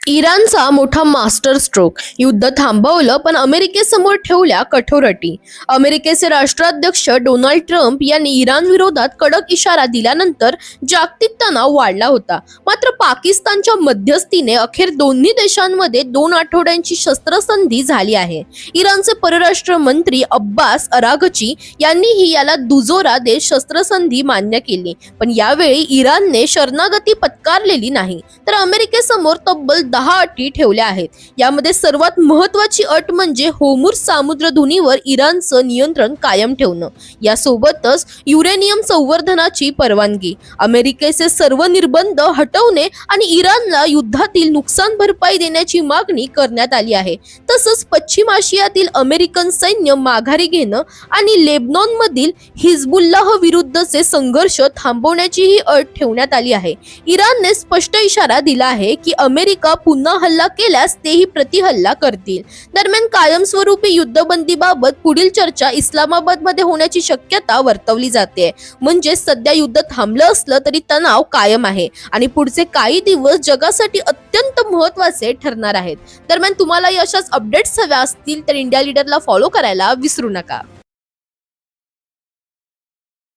इराणचा मोठा master stroke. युद्ध थांबवलं पण अमेरिकेसमोर ठेवल्या कठोर अटी. अमेरिकेचे राष्ट्राध्यक्ष डोनाल्ड ट्रम्प यांनी इराण विरोधात कडक इशारा दिल्यानंतर जागतिक तणाव वाढला होता. मात्र पाकिस्तानच्या मध्यस्थीने अखेर दोन्ही देशांमध्ये 2 आठवड्यांची शस्त्रसंधी झाली आहे. इराणचे परराष्ट्र मंत्री अब्बास अराघची यांनीही याला दुजोरा देत शस्त्रसंधी मान्य केली. पण यावेळी इराणने शरणागती पत्कारलेली नाही, तर अमेरिकेसमोर तब्बल 10 अटी ठेवल्या आहेत. यामध्ये सर्वात महत्त्वाची अट म्हणजे होर्मुझ सामुद्रधुनीवर इराणचं नियंत्रण कायम ठेवणं. यासोबतच युरेनियम संवर्धनाची परवानगी, अमेरिकेचे सर्व निर्बंध हटवणे आणि इराणला युद्धातील नुकसान भरपाई देण्याची मागणी करण्यात आली आहे. तसंच पश्चिम आशियातील अमेरिकन सैन्य माघारी घेणं आणि लेबनॉनमधील हिजबुल्लाह विरुद्धचे संघर्ष थांबवण्याचीही अट ठेवण्यात आली आहे. इराणने स्पष्ट इशारा दिला आहे की अमेरिका पुन्हा हल्ला केल्यास तेही प्रतिहल्ला करतील. दरम्यान कायमस्वरूपी युद्धबंदीबाबत पुढील चर्चा इस्लामाबादमध्ये होण्याची शक्यता वर्तवली जाते. म्हणजे सध्या युद्ध थांबलं असलं तरी तणाव कायम आहे आणि पुढचे काही दिवस जगासाठी अत्यंत महत्त्वाचे ठरणार आहेत. दरम्यान तुम्हाला अशाच अपडेट्स हव्या असतील तर इंडिया लीडरला फॉलो करायला विसरू नका.